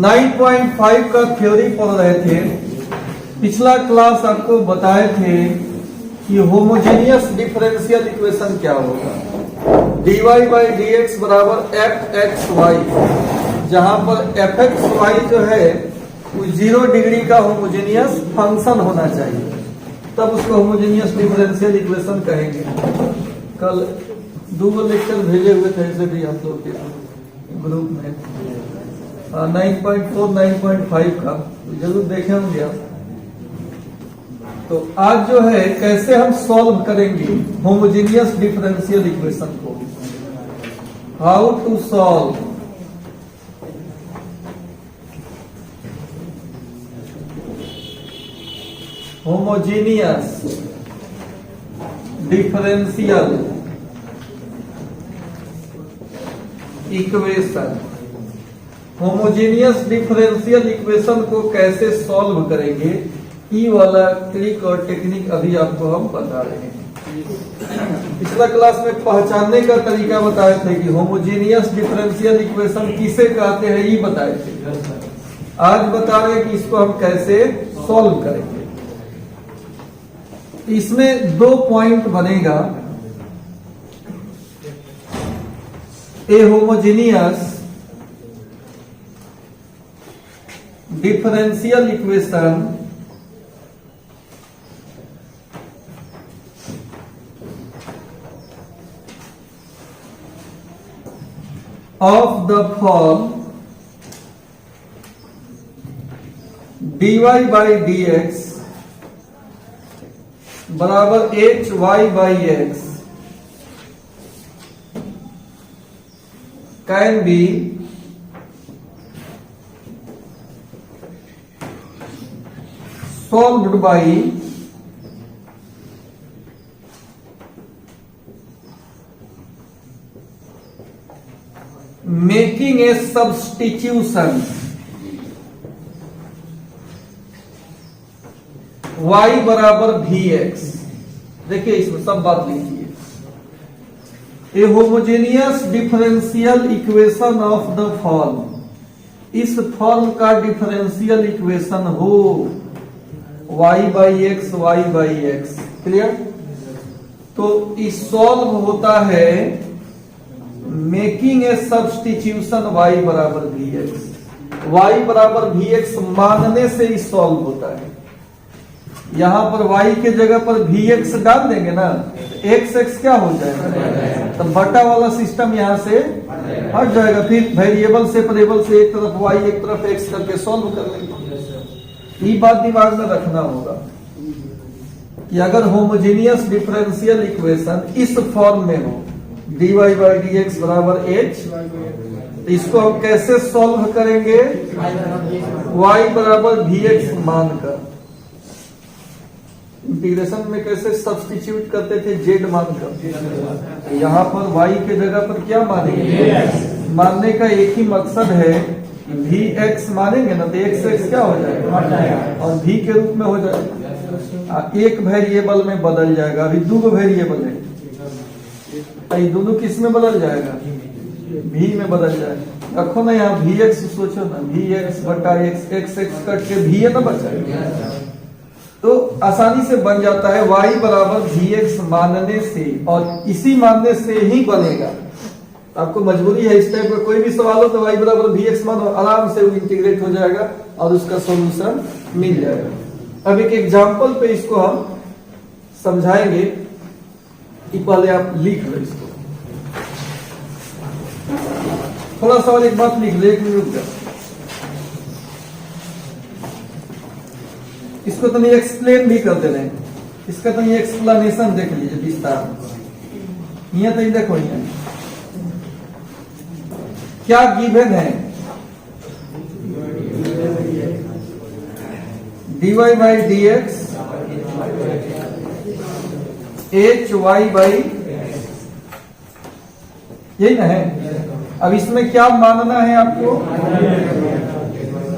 9.5 का थ्योरी पढ़ रहे थे। पिछला क्लास आपको बताए थे कि होमोजेनियस डिफरेंशियल इक्वेशन क्या होगा। dy बाई डी एक्स बराबर एफ एक्स वाई, जहां पर एफ एक्स वाई जो है वो 0 डिग्री का होमोजेनियस फंक्शन होना चाहिए, तब उसको होमोजेनियस डिफरेंशियल इक्वेशन कहेंगे। कल 2 लेक्चर भेजे हुए थे ऐसे भी आप लोग के ग्रुप में 9.4 9.5 का, तो जरूर देखे होंगे आप। तो आज जो है कैसे हम सॉल्व करेंगे होमोजेनियस डिफरेंशियल इक्वेशन को, how to solve homogeneous differential equation. Homogeneous differential equation को कैसे सॉल्व करेंगे, ये वाला ट्रिक और टेक्निक अभी आपको हम बता रहे हैं। पिछला क्लास में पहचानने का तरीका बताए थे कि होमोजेनियस डिफरेंशियल इक्वेशन किसे कहते हैं, ये बताए थे। आज बता रहे हैं कि इसको हम कैसे सॉल्व करेंगे। इसमें 2 पॉइंट बनेगा। A homogeneous differential equation of the form dy by dx बराबर hy by x can be solved by making a substitution y बराबर vx। देखिए इसमें सब बात लिखिए। A homogeneous differential equation of the form, इस फॉर्म का डिफरेंशियल इक्वेशन हो y by x y by x. Clear? तो इस सॉल्व होता है मेकिंग ए सब्सटीट्यूशन y बराबर वी एक्स। y बराबर वी एक्स मानने से ही सॉल्व होता है। यहां पर y के जगह पर वी एक्स डाल देंगे ना, एक्स एक्स क्या हो जाएगा, तो बटा वाला सिस्टम यहां से हट जाएगा। फिर वेरिएबल सेपरेबल से एक तरफ y एक तरफ x करके सॉल्व कर लेंगे। ये बात दिमाग में रखना होगा कि अगर होमोजेनियस डिफरेंशियल इक्वेशन इस फॉर्म में हो dy बाई डी एक्स बराबर h, तो इसको हम कैसे सॉल्व करेंगे, y बराबर वी एक्स मानकर। इंटीग्रेशन में कैसे सब्स्टिट्यूट करते थे, z मानकर। यहाँ पर y के जगह पर क्या मानेंगे, मानने का एक ही मकसद है कि वी एक्स मानेंगे ना, तो एक्स एक्स क्या हो जाएगा और v के रूप में हो जाएगा। एक वेरिएबल में बदल जाएगा। अभी 2 वेरिएबल है, ये दोनों किस में बदल जाएगा, v में बदल जाएगा। रखो ना यहाँ वी एक्स, सोचो ना वी एक्स बटा एक्स, एक्स एक्स कट के वी है ना बचा, तो आसानी से बन जाता है y बराबर वी एक्स मानने से, और इसी मानने से ही बनेगा। आपको मजबूरी है इस टाइप का कोई भी सवाल हो तो y बराबर वी एक्स मानो, आराम से वो इंटीग्रेट हो जाएगा और उसका सॉल्यूशन मिल जाएगा। अब एक एग्जांपल पे इसको हम समझाएंगे कि पहले आप लिख लो इसको। थोड़ा सा और एक बात लिख लो, 1 मिनट का। इसको तो नहीं एक्सप्लेन भी कर दे रहे हैं, इसका तो ये एक्सप्लेनेशन देख लीजिए विस्तार। यहाँ तो देखो यहाँ क्या गिवन है, dy by D X H Y by, यही ना है। अब इसमें क्या मानना है आपको,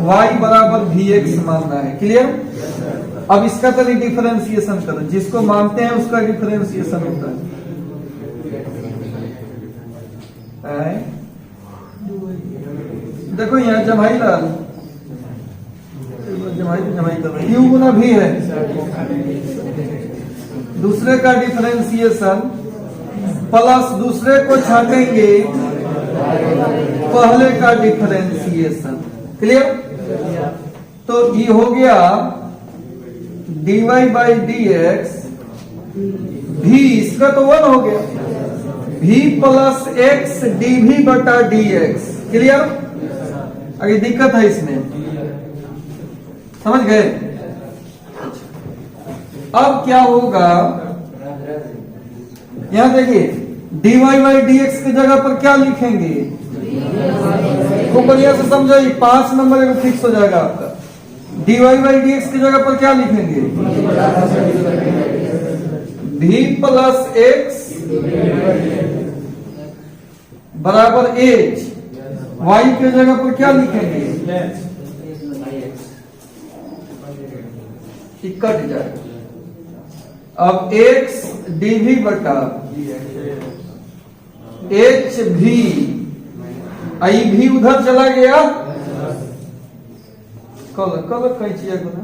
y बराबर वी एक्स मानना है। क्लियर? अब इसका तो नहीं डिफरेंशिएशन करो, जिसको मानते हैं उसका डिफरेंशिएशन होता है। देखो यहाँ जमाई लाल क्यू गुना भी है। दूसरे का डिफरेंशिएशन प्लस दूसरे को छाटेंगे पहले का डिफरेंशिएशन। क्लियर? तो ये हो गया dy बाई डी एक्स भी, इसका तो 1 हो गया, v प्लस एक्स डी भी बटा डी एक्स। क्लियर? अभी दिक्कत है इसमें, समझ गए? अब क्या होगा, यहां देखिए dy बाई डी एक्स की जगह पर क्या लिखेंगे, खूब बढ़िया से समझो, 5 नंबर एक फिक्स हो जाएगा आपका। dy बाई डी एक्स की जगह पर क्या लिखेंगे, v प्लस एक्स बराबर एच, y की जगह पर क्या लिखेंगे, कट जाएगा। अब x dv बटा एच भी, आई भी उधर चला गया, कल कई चीज गुना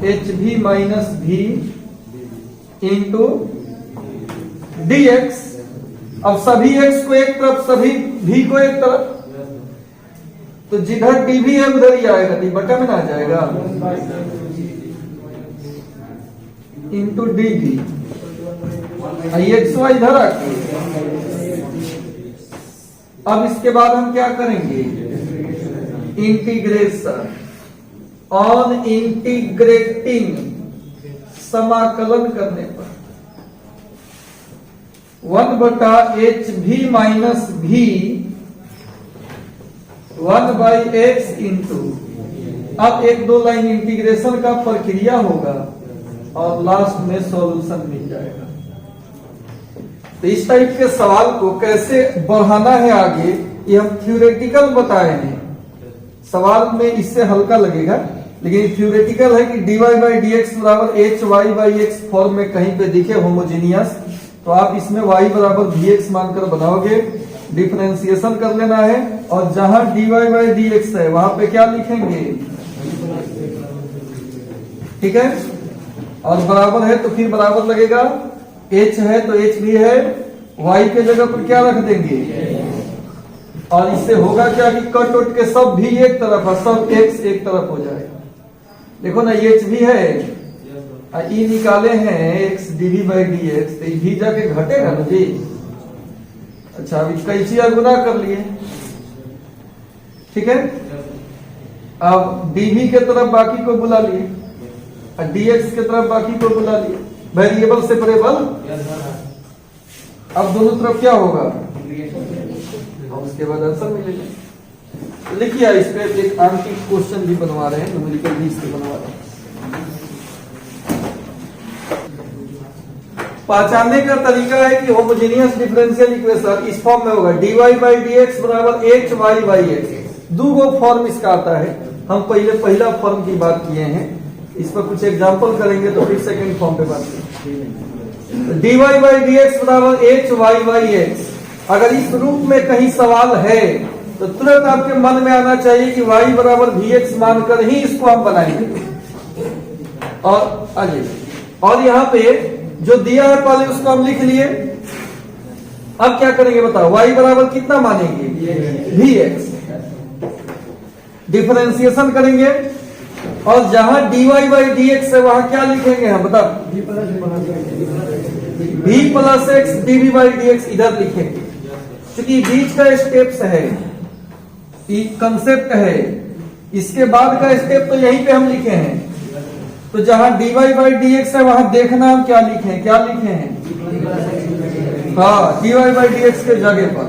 एच भी माइनस भी इंटू डी एक्स। अब सभी x को एक तरफ, सभी v को एक तरफ, तो जिधर dv है उधर ही आएगा, डी बटा में आ जाएगा इंटू डी भी, एक्स वाई इधर आके। अब इसके बाद हम क्या करेंगे, इंटीग्रेशन ऑन इंटीग्रेटिंग, समाकलन करने पर 1 बटा एच भी माइनस भी 1 बाई एक्स इंटू, अब 1-2 लाइन इंटीग्रेशन का प्रक्रिया होगा और लास्ट में सॉल्यूशन मिल जाएगा। तो इस टाइप के सवाल को कैसे बढ़ाना है आगे, ये हम थ्योरेटिकल बताए हैं। सवाल में इससे हल्का लगेगा, लेकिन थ्योरेटिकल है कि dy बाई डी एक्स बराबर H Y by X form में कहीं पे दिखे होमोजीनियस, तो आप इसमें y बराबर वी एक्स मानकर बनाओगे, डिफरेंशिएशन कर लेना है, और जहां dy बाई डी एक्स है वहां पे क्या लिखेंगे, ठीक है, और बराबर है तो फिर बराबर लगेगा, h है तो h भी है, y के जगह पर क्या रख देंगे, और इससे होगा क्या कि कट उट के सब भी एक तरफ है, सब x एक तरफ हो जाएगा। देखो ना h भी है, ई निकाले हैं x dv by D x, तो भी जाके घटेगा ना जी। अच्छा, अभी कैंची गुना कर लिए, ठीक है। अब dv के तरफ बाकी को बुला लिए, dx के तरफ बाकी को बुला लिए, वेरिएबल सेपरेबल। अब दोनों तरफ क्या होगा, और उसके बाद आंसर मिलेगा। लिखिए, इस पे एक आंशिक क्वेश्चन भी बनवा रहे हैं, न्यूमेरिकल भी इससे बनवा रहे हैं। पहचानने का तरीका है कि होमोजेनियस डिफरेंशियल इक्वेशन इस फॉर्म में होगा, dy बाई डी एक्स बराबर H Y by x. 2 form इसका आता है, हम पहला फॉर्म की बात किए हैं, इस पर कुछ एग्जांपल करेंगे तो फिर सेकंड फॉर्म पे बात करेंगे। dy बाई डी एक्स बराबर एच वाई बाई एक्स, अगर इस रूप में कहीं सवाल है तो तुरंत आपके मन में आना चाहिए कि y बराबर वी एक्स मानकर ही इसको हम बनाएंगे। और आगे, और यहाँ पे जो दिया है पहले उसको हम लिख लिए। अब क्या करेंगे बताओ, y बराबर कितना मानेंगे, वी एक्स, डिफरेंशिएशन करेंगे, और जहां dy बाई डी एक्स है वहां क्या लिखेंगे हम, बताओ, v plus x dv by D x इधर लिखेंगे, क्योंकि बीच का स्टेप्स है, कंसेप्ट है, इसके बाद का स्टेप तो यहीं पे हम लिखे हैं। तो जहां dy बाई डी एक्स है वहां देखना हम क्या लिखे हैं, हाँ, dy बाई डी एक्स के जगह पर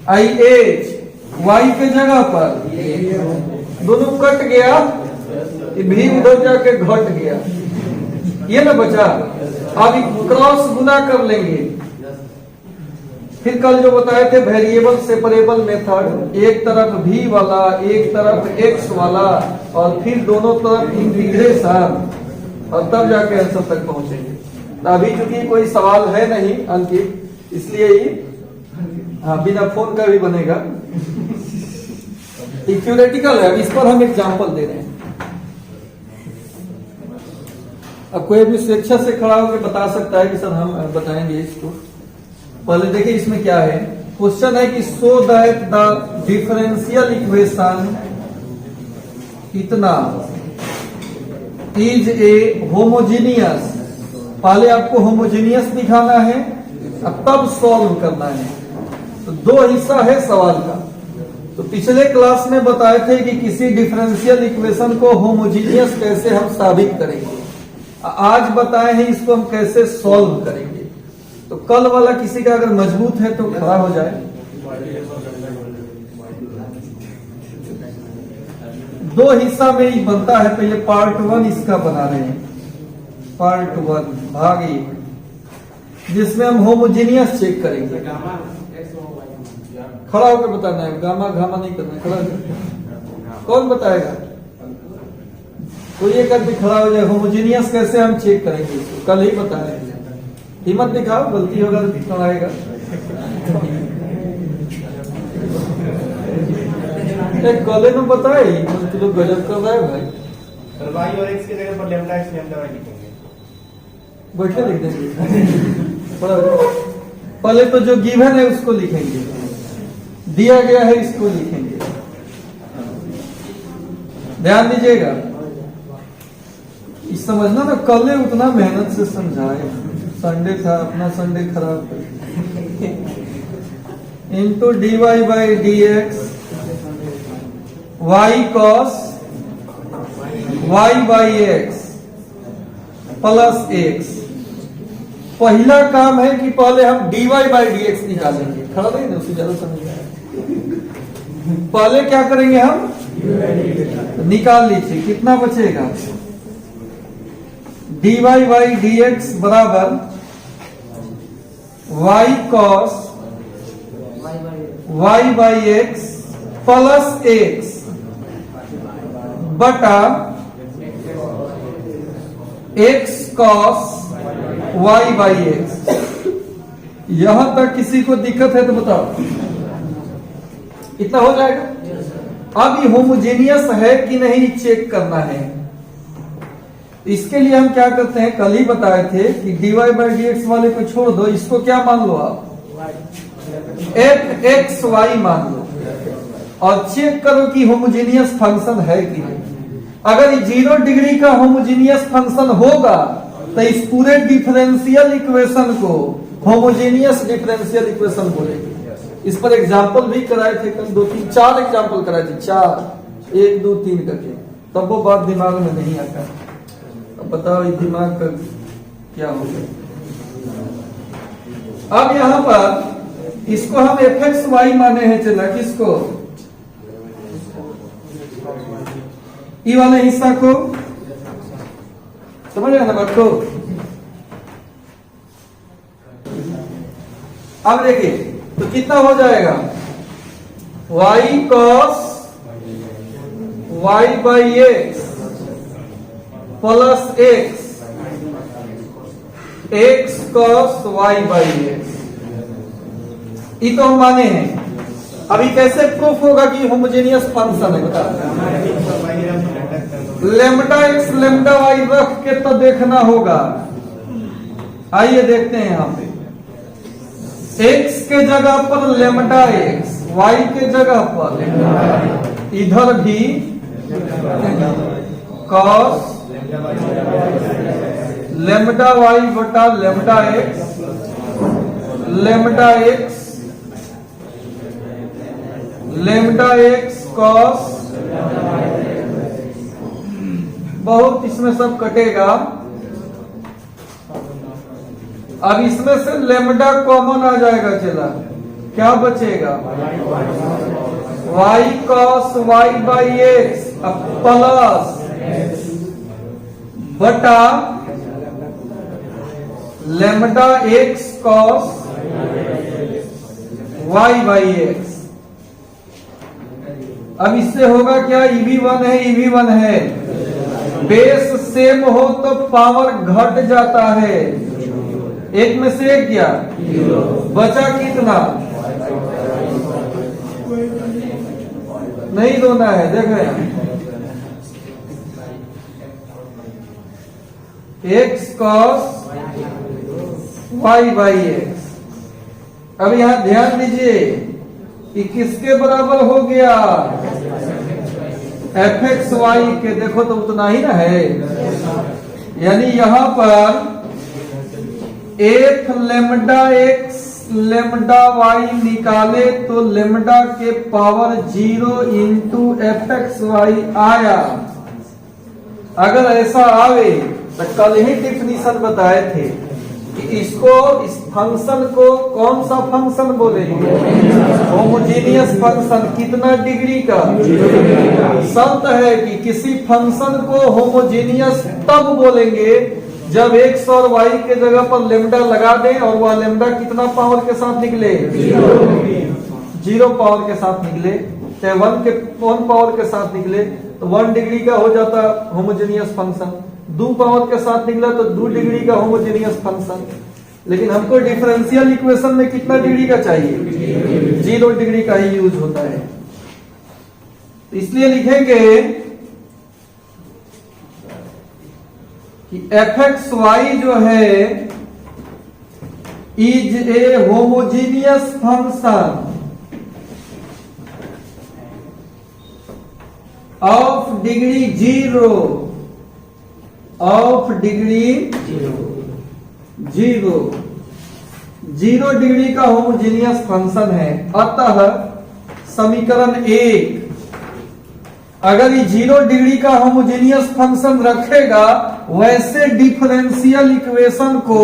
आई एच, y के जगह पर दोनों कट गया, भी उधर जाके घट गया, ये ना बचा। अब क्रॉस गुना कर लेंगे, फिर कल जो बताए थे वेरिएबल सेपरेबल मेथड, एक तरफ v वाला, एक तरफ x वाला, और फिर दोनों तरफ इंटीग्रेशन, और तब जाके आंसर तक पहुंचेंगे। अभी चूंकि कोई सवाल है नहीं अंकित, इसलिए ही हाँ, बिना फोन का भी बनेगा। ये थ्योरेटिकल है, अब इस पर हम एग्जाम्पल दे रहे हैं। अब कोई भी स्वेच्छा से खड़ा होकर बता सकता है कि सर हम बताएंगे इसको। पहले देखिए इसमें क्या है। क्वेश्चन है कि so that the differential equation इतना इज ए होमोजीनियस। पहले आपको होमोजीनियस दिखाना है, अब तब सॉल्व करना है। तो दो हिस्सा है सवाल का। तो पिछले क्लास में बताए थे कि किसी डिफरेंशियल इक्वेशन को होमोजीनियस कैसे हम साबित करेंगे। आज बताए हैं इसको हम कैसे सॉल्व करेंगे। तो कल वाला किसी का अगर मजबूत है तो खड़ा हो जाए। दो हिस्सा में ही बनता है। पहले पार्ट 1 इसका बना रहे हैं, पार्ट 1 भाग 1, जिसमें हम होमोजीनियस चेक करेंगे। खड़ा होकर बताना है, गामा घामा नहीं करना, खड़ा होकर। कौन बताएगा? कोई एक आदमी खड़ा हो जाए। होमोजीनियस कैसे हम चेक करेंगे इसको कल ही बताएंगे। हिम्मत दिखाओ, गलती होगा तो कितना आएगा। कॉलेज में बताए तो लोग गजब कर रहा है भाई। y और x की जगह पर लैम्डा x लैम्डा y लिखेंगे। बैठे लिख देंगे। पहले तो जो गिवन है उसको लिखेंगे, दिया गया है इसको लिखेंगे। ध्यान दीजिएगा, इस समझना ना, कल उतना मेहनत से समझाए। संडे था, अपना संडे खराब कर। Into dy by D x y cos y by x plus x. पहला काम है कि पहले हम dy बाई डी एक्स निकालेंगे। खड़ा नहीं ना, उससे ज्यादा समझ आया। पहले क्या करेंगे हम? निकाल लीजिए, कितना बचेगा? dy बाई डी एक्स बराबर y cos y by x plus x बटा x cos y by x. यहां तक किसी को दिक्कत है तो बताओ, इतना हो जाएगा। अब ये होमोजेनियस है कि नहीं चेक करना है। इसके लिए हम क्या करते हैं, कल ही बताए थे कि dy बाई डी एक्स वाले को छोड़ दो, इसको क्या मान लो आप? fxy मान लो और चेक करो कि होमोजेनियस फंक्शन है कि नहीं। अगर 0 डिग्री का होमोजेनियस फंक्शन होगा तो इस पूरे डिफरेंशियल इक्वेशन को होमोजेनियस डिफरेंशियल इक्वेशन बोलेंगे। इस पर एग्जाम्पल भी कराए थे कल, 2 3 4 एग्जाम्पल कराए थे, 4 1 2 3 करके। तब वो बात दिमाग में नहीं आता। अब बताओ ये दिमाग का क्या हो गया। अब यहां पर इसको हम fxy माने हैं, चला किसको? ये वाले हिस्सा को समझ रहे ना बात को। अब देखिए तो कितना हो जाएगा? y cos y by x plus x x cos y by x. ये तो हम माने हैं। अभी कैसे प्रूफ होगा कि होमोजेनियस फंक्शन है? बता, लेम्डा एक्स लेम्डा वाई रख के तो देखना होगा। आइए देखते हैं यहां पे। x के जगह पर लेम्डा एक्स, y के जगह पर इधर भी cos लेम्डा वाई बटा lambda x lambda x cos. बहुत इसमें सब कटेगा। अब इसमें से लेम्डा कॉमन आ जाएगा, चला क्या बचेगा? y cos y by x plus बटा lambda x cos y by x. अब इससे होगा क्या? EV1 है, EV1 है। बेस सेम हो तो पावर घट जाता है। एक में से एक गया, बचा कितना? नहीं रोना है, देखो यहाँ x cos y by x. अब यहाँ ध्यान दीजिए कि किसके बराबर हो गया, fxy के। देखो तो उतना ही ना है, यानी यहां पर f lambda x lambda y निकाले तो लेमडा के पावर 0 इंटू fxy आया। अगर ऐसा आवे तो कल ही डिफिनीशन बताए थे कि इसको, इस फंक्शन को कौन सा फंक्शन बोलेंगे, होमोजेनियस फंक्शन। कितना डिग्री का, शर्त है कि किसी फंक्शन को होमोजेनियस तब बोलेंगे जब x और y के जगह पर लेमडा लगा दें और वह लेमडा कितना पावर के साथ निकले, 0 पावर के साथ निकले। चाहे 1 पावर के साथ निकले तो 1 डिग्री का हो जाता होमोजेनियस फंक्शन, 2 पावर के साथ निकला तो 2 डिग्री का होमोजेनियस फंक्शन। लेकिन हमको डिफरेंशियल इक्वेशन में कितना डिग्री का चाहिए, 0 डिग्री का ही यूज होता है। इसलिए लिखेंगे कि fxy जो है is a homogeneous function of degree 0, of degree 0 degree का होमोजेनियस फंक्शन है। अतः समीकरण 1 अगर ये 0 डिग्री का होमोजेनियस फंक्शन रखेगा, वैसे डिफरेंशियल इक्वेशन को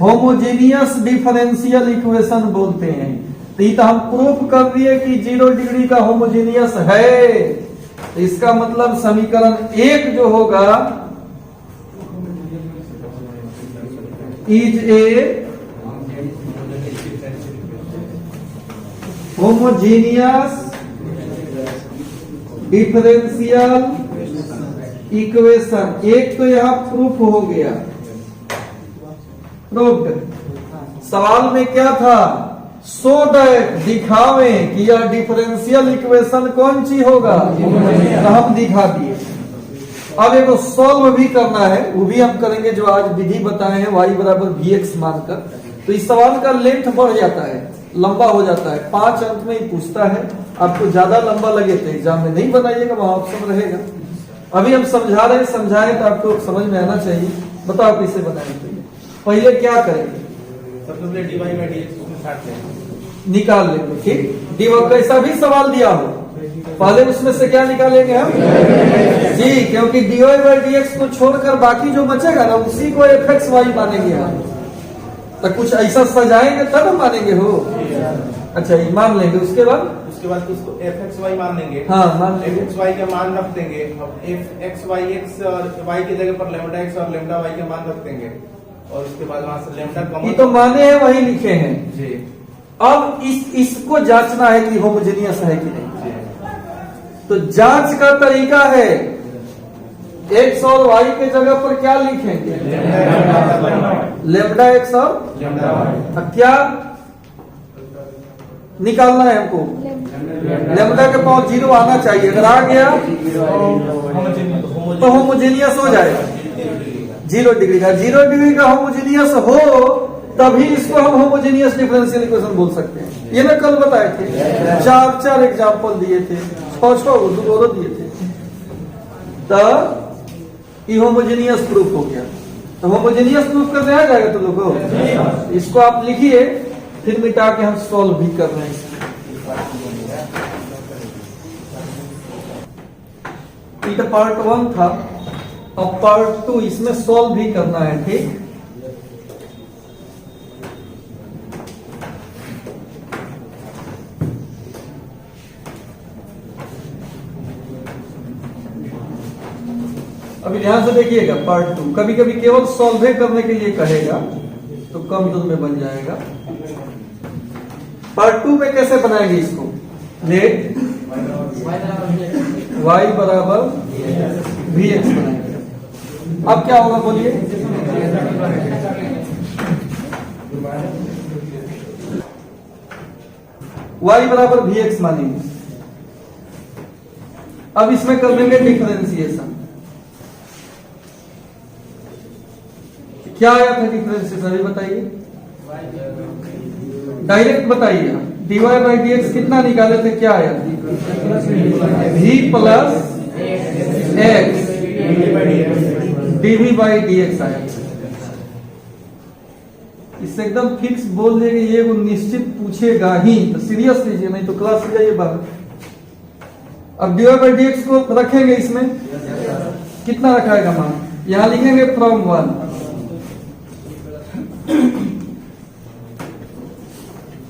होमोजेनियस डिफरेंशियल इक्वेशन बोलते हैं। तो ये तो हम प्रूफ कर दिए कि 0 डिग्री का होमोजेनियस है। तो इसका मतलब समीकरण 1 जो होगा is a homogeneous differential equation. एक तो यहां प्रूफ हो गया, प्रूफ्ड। सवाल में क्या था, सो दैट दिखावे कि यह डिफरेंशियल इक्वेशन कौन सी होगा, तो हम दिखा दिए। अब एक सॉल्व भी करना है, वो भी हम करेंगे जो आज विधि बताए हैं, y बराबर vx मानकर। तो इस सवाल का लेंथ बढ़ जाता है, लंबा हो जाता है, 5 अंक में ही पूछता है। आपको ज्यादा लंबा लगे तो एग्जाम में नहीं बनाइएगा, वहां ऑप्शन रहेगा। अभी हम समझा रहे हैं, समझाएं तो आपको समझ में आना चाहिए। बताओ कैसे बनाएंगे। पहले क्या करेंगे, सबसे पहले dy बाई dx को काटते हैं, निकाल लेंगे। ठीक, डी कैसा भी सवाल दिया हो पहले उसमें से क्या निकालेंगे हम, जी, क्योंकि dy बाई dx को छोड़कर बाकी जो बचेगा ना उसी को fxy मानेंगे हम। तो कुछ ऐसा सजाएंगे तब हम मानेंगे हो। अच्छा, ये मान लेंगे। उसके बाद उसको fxy मान लेंगे। हाँ, मान लेंगे। fxy का मान रख देंगे। अब fxy x और y की जगह पर लेमडा x और लेमडा y के मान रख देंगे, और उसके बाद वहां से लेमडा कॉमन। ये तो माने हैं, वही लिखे हैं जी। अब इसको जांचना है कि होमोजेनियस है कि नहीं। तो जांच का तरीका है, x और y के जगह पर क्या लिखेंगे, लेमडा x और लेमडा y। अब क्या निकालना है हमको, लेमडा के पावर 0 आना चाहिए। अगर आ गया तो होमोजेनियस हो जाएगा। 0 डिग्री का, 0 डिग्री का होमोजेनियस हो तभी इसको हम होमोजेनियस डिफरेंशियल इक्वेशन बोल सकते हैं। ये मैं कल बताए थे, 4 एग्जाम्पल दिए थे, 6 दिए थे। तो ये होमोजेनियस प्रूफ हो गया। तो होमोजेनियस प्रूफ करने आ जाएगा तो लोगों, इसको आप लिखिए, फिर मिटा के हम सॉल्व भी कर रहे हैं। ये तो पार्ट 1 था, अब पार्ट 2 इसमें सॉल्व भी करना है। ठीक, अभी ध्यान से देखिएगा। पार्ट 2 कभी कभी केवल सॉल्व करने के लिए कहेगा तो कम दूर में बन जाएगा। पार्ट 2 में कैसे बनाएंगे इसको, लेट y बराबर vx बनाएंगे। अब क्या होगा बोलिए, y बराबर vx मानेंगे। अब इसमें कर देंगे डिफरेंशिएशन। क्या आया था डिफरेंशिएशन, अभी बताइए, डायरेक्ट बताइए। dy बाई डी एक्स कितना निकाले थे, क्या आया, v plus x dv by D x आया। इससे एकदम फिक्स बोल देंगे, ये वो निश्चित पूछेगा ही, तो सीरियस लीजिए, नहीं तो क्लास से जाइए बाहर। अब dy बाई डी एक्स को रखेंगे इसमें, कितना रखाएगा मान, यहां लिखेंगे फ्रॉम 1,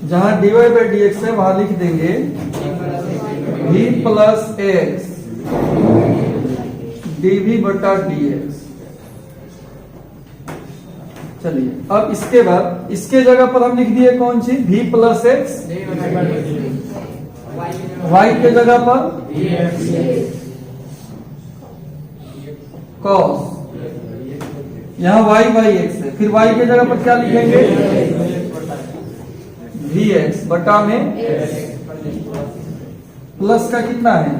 जहां dy बाई डी एक्स है वहां लिख देंगे v प्लस एक्स dv बटा डी एक्स। चलिए, अब इसके बाद इसके जगह पर हम लिख दिए कौन सी, v प्लस एक्स, y के जगह पर cos, यहां y बाई एक्स है, फिर y के जगह पर क्या लिखेंगे, वी एक्स बटा में प्लस का कितना है,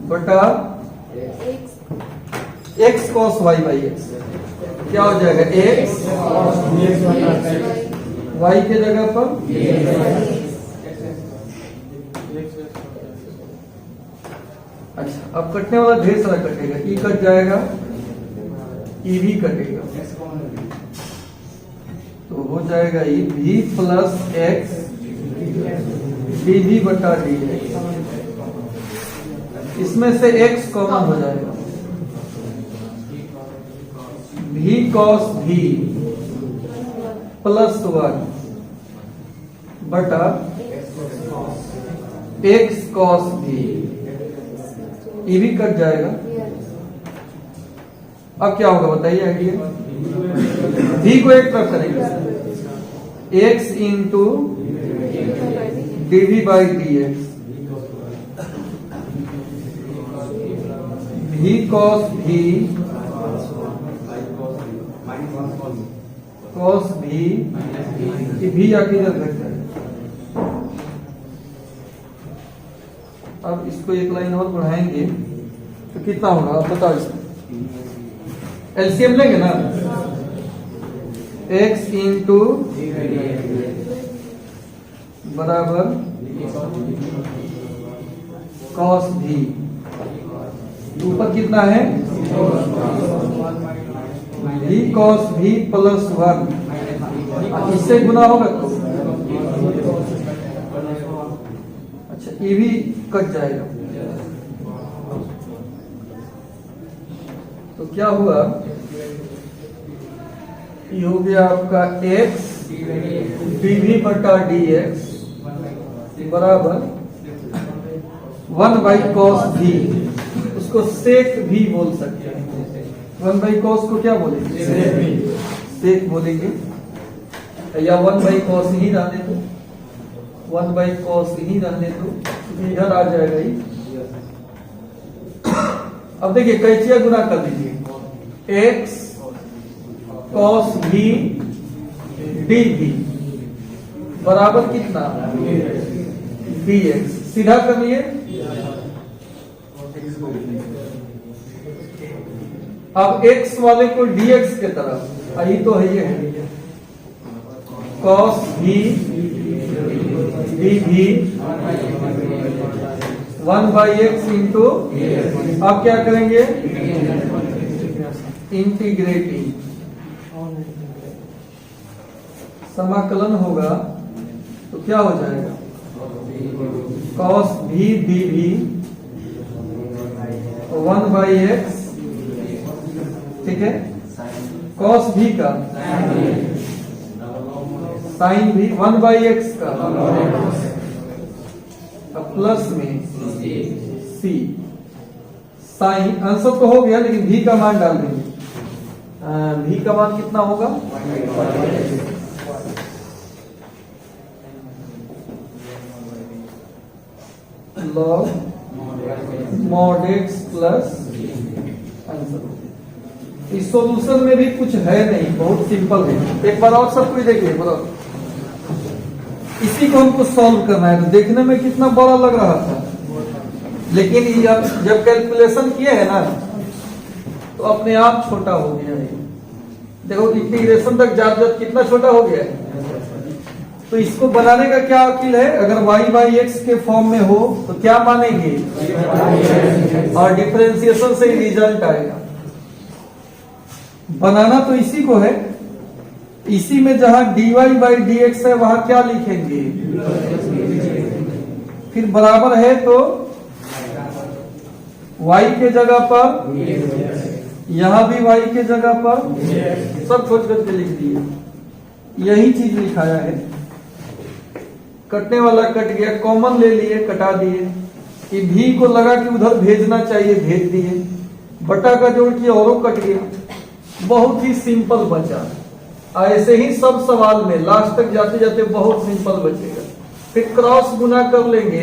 बटा x cos y by x, क्या हो जाएगा, एक्स वाई के जगह पर अच्छा। अब कटने वाला ढेर सारा कटेगा, ई कट जाएगा, ई भी कटेगा, तो हो जाएगा ई v प्लस एक्स dv बटा डी एक्स। इसमें से x कॉमन हो जाएगा, v cos v प्लस 1 बटा x cos v, ये भी कट जाएगा। अब क्या होगा बताइए आइडिया, v को एक तरफ करेंगे, x into dv by D x, v cos v cos v, ये भी आगे इधर रख जाएगा। अब इसको एक लाइन और बढ़ाएंगे तो कितना होगा, आप बताओ, इसमें एलसीएम लेंगे ना, x इंटू बराबर cos v, ऊपर कितना है, v cos v प्लस 1, इससे गुना होगा तो अच्छा, ये भी कट जाएगा, तो क्या हुआ, ये हो गया आपका x dv बटा डी एक्स बराबर 1 बाई कॉस v, उसको सेक भी बोल सकते हैं, 1 बाई कॉस को क्या बोलेंगे, सेक बोलेंगे, या 1 बाई कॉस ही रहने दो, 1 बाई कॉस ही रहने दो, इधर आ जाएगा ही। अब देखिए कैचिया गुना कर दीजिए, x cos v dv बराबर कितना, dx, सीधा करिए, अब x वाले को dx के तरफ, यही तो है, ये है cos v dv 1 by x into, आप क्या करेंगे, इंटीग्रेटिंग, समाकलन होगा तो क्या हो जाएगा, cos v dv 1 by x, ठीक है, cos v का साइन भी 1 बाई एक्स का, अब प्लस में सी, साइन आंसर तो हो गया, लेकिन v का मान डाल देंगे, v का मान कितना होगा, log mod x plus answer. इस सॉल्यूशन में भी कुछ है नहीं, बहुत सिंपल है, एक बार और सब कुछ देखिए, बताओ इसी को हमको सॉल्व करना है। तो देखने में कितना बड़ा लग रहा था, लेकिन ये आप जब कैलकुलेशन किए हैं ना तो अपने आप छोटा हो गया है। देखो इंटीग्रेशन तक जाते कितना छोटा हो गया है। तो इसको बनाने का क्या अकील है, अगर y बाई एक्स के फॉर्म में हो तो क्या मानेंगे, और डिफरेंशिएशन से ही रिजल्ट आएगा। बनाना तो इसी को है, इसी में जहां dy बाई डी एक्स है वहां क्या लिखेंगे, फिर बराबर है तो y के जगह पर, यहां भी y के जगह पर, सब सोच करके लिख दिए। यही चीज लिखाया है। कटने वाला कट गया, कॉमन ले लिए, कटा दिए। कि भी को लगा कि उधर भेजना चाहिए, भेज दिए। बटा का जोड़ किया और कट गया। बहुत ही सिंपल बचा। ऐसे ही सब सवाल में लास्ट तक जाते जाते बहुत सिंपल बचेगा। फिर क्रॉस गुना कर लेंगे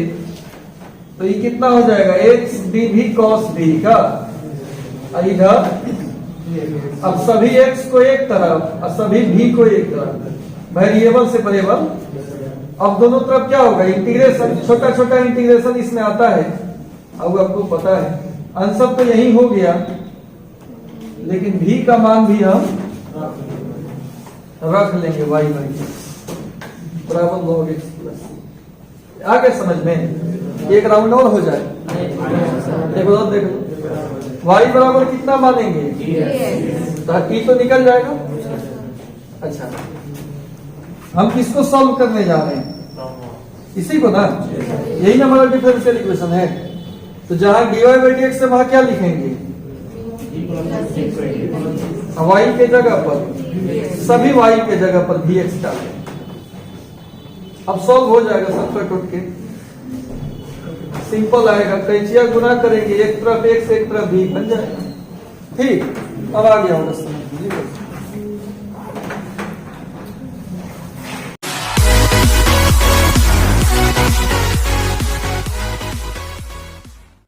तो ये कितना हो जाएगा, एक्स डी भी कॉस डी का। इधर अब सभी एक्स को एक तरफ और सभी भी को एक तरफ, वेरिएबल से वेरिएबल। अब दोनों तरफ क्या होगा, इंटीग्रेशन, छोटा छोटा इंटीग्रेशन इसमें आता है। अब आपको पता है आंसर तो यही हो गया, लेकिन भी का मान भी हम रख लेंगे y बाई एक्स बराबर log x प्लस। आ गया समझ में। एक राउंड और हो जाए, देखो y बराबर कितना मानेंगे, तो ई तो निकल जाएगा। अच्छा, हम किसको सॉल्व करने जा रहे हैं, इसी को ना। यही हमारा डिफरेंशियल इक्वेशन है। तो जहां dy बाई डी एक्स है वहां क्या लिखेंगे, y के जगह पर, सभी y के जगह पर भी एक्स डालें। अब सॉल्व हो जाएगा, सब कट उठ के सिंपल आएगा। कैंचिया गुना करेंगे, एक तरफ एक्स एक तरफ भी बन जाएगा। ठीक, अब आ गया होगा समझ।